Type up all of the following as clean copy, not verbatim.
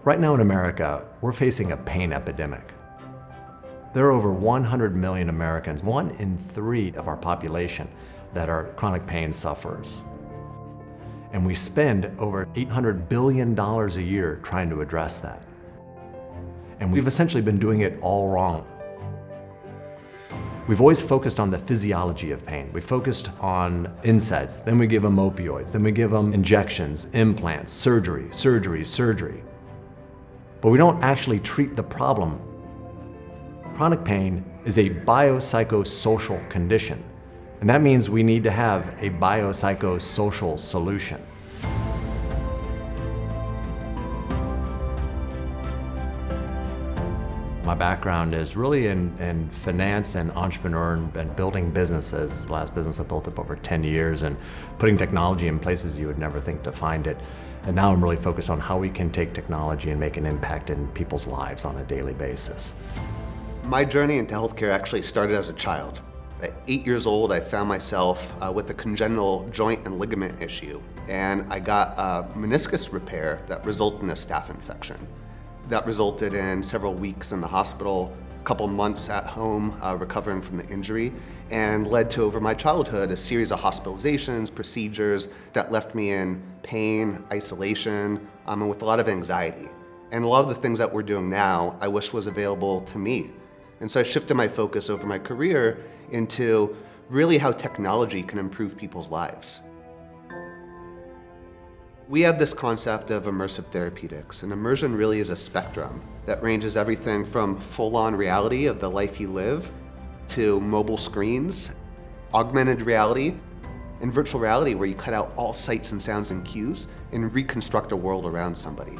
Right now in America, we're facing a pain epidemic. There are over 100 million Americans, 1 in 3 of our population, that are chronic pain sufferers. And we spend over $800 billion a year trying to address that. And we've essentially been doing it all wrong. We've always focused on the physiology of pain. We focused on NSAIDs, then we give them opioids, then we give them injections, implants, surgery. But we don't actually treat the problem. Chronic pain is a biopsychosocial condition, and that means we need to have a biopsychosocial solution. My background is really in finance and entrepreneur and building businesses. The last business I built up over 10 years and putting technology in places you would never think to find it. And now I'm really focused on how we can take technology and make an impact in people's lives on a daily basis. My journey into healthcare actually started as a child. At 8 years old, I found myself with a congenital joint and ligament issue, and I got a meniscus repair that resulted in a staph infection. That resulted in several weeks in the hospital, a couple months at home recovering from the injury, and led to, over my childhood, a series of hospitalizations, procedures that left me in pain, isolation, and with a lot of anxiety. And a lot of the things that we're doing now, I wish was available to me. And so I shifted my focus over my career into really how technology can improve people's lives. We have this concept of immersive therapeutics, and immersion really is a spectrum that ranges everything from full-on reality of the life you live to mobile screens, augmented reality, and virtual reality where you cut out all sights and sounds and cues and reconstruct a world around somebody.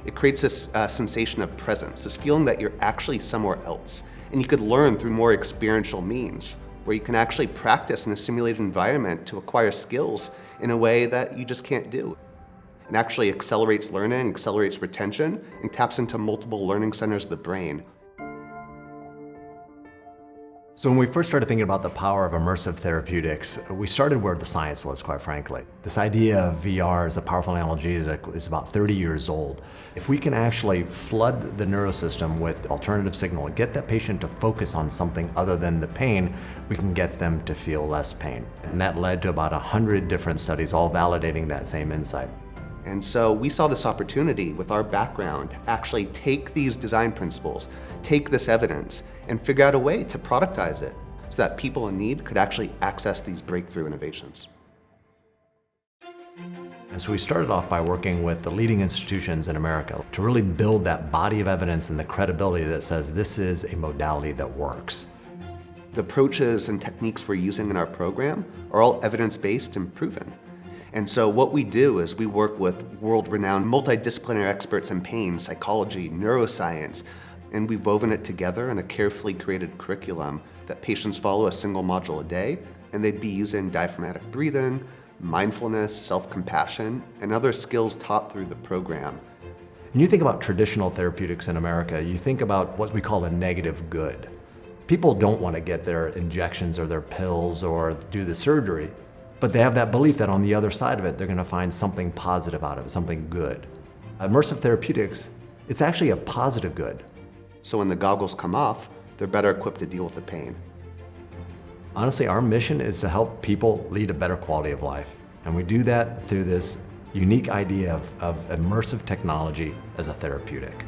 It creates this sensation of presence, this feeling that you're actually somewhere else, and you could learn through more experiential means, where you can actually practice in a simulated environment to acquire skills in a way that you just can't do. It actually accelerates learning, accelerates retention, and taps into multiple learning centers of the brain. So when we first started thinking about the power of immersive therapeutics, we started where the science was, quite frankly. This idea of VR as a powerful analogy is about 30 years old. If we can actually flood the neurosystem with alternative signal and get that patient to focus on something other than the pain, we can get them to feel less pain. And that led to about 100 different studies, all validating that same insight. And so we saw this opportunity with our background to actually take these design principles, take this evidence, and figure out a way to productize it so that people in need could actually access these breakthrough innovations. And so we started off by working with the leading institutions in America to really build that body of evidence and the credibility that says this is a modality that works. The approaches and techniques we're using in our program are all evidence-based and proven. And so what we do is we work with world-renowned multidisciplinary experts in pain, psychology, neuroscience, and we've woven it together in a carefully created curriculum that patients follow a single module a day, and they'd be using diaphragmatic breathing, mindfulness, self-compassion, and other skills taught through the program. When you think about traditional therapeutics in America, you think about what we call a negative good. People don't want to get their injections or their pills or do the surgery, but they have that belief that on the other side of it, they're going to find something positive out of it, something good. Immersive therapeutics, it's actually a positive good. So when the goggles come off, they're better equipped to deal with the pain. Honestly, our mission is to help people lead a better quality of life. And we do that through this unique idea of immersive technology as a therapeutic.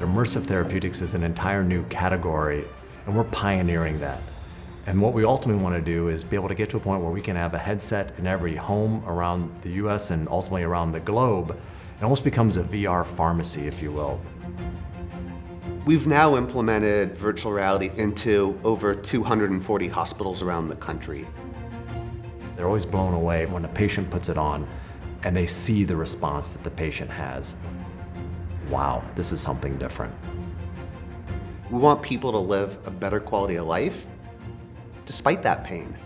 Immersive therapeutics is an entire new category, and we're pioneering that. And what we ultimately want to do is be able to get to a point where we can have a headset in every home around the US and ultimately around the globe. It almost becomes a VR pharmacy, if you will. We've now implemented virtual reality into over 240 hospitals around the country. They're always blown away when a patient puts it on and they see the response that the patient has. Wow, this is something different. We want people to live a better quality of life despite that pain.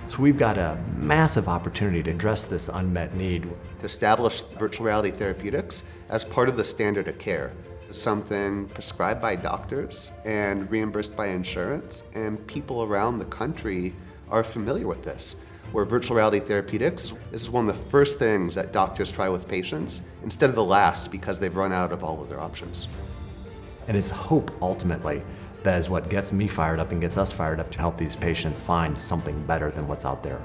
So we've got a massive opportunity to address this unmet need. To establish virtual reality therapeutics as part of the standard of care. Something prescribed by doctors and reimbursed by insurance, and people around the country are familiar with this. where virtual reality therapeutics, this is one of the first things that doctors try with patients instead of the last because they've run out of all of their options. And it's hope, ultimately, that is what gets me fired up and gets us fired up to help these patients find something better than what's out there.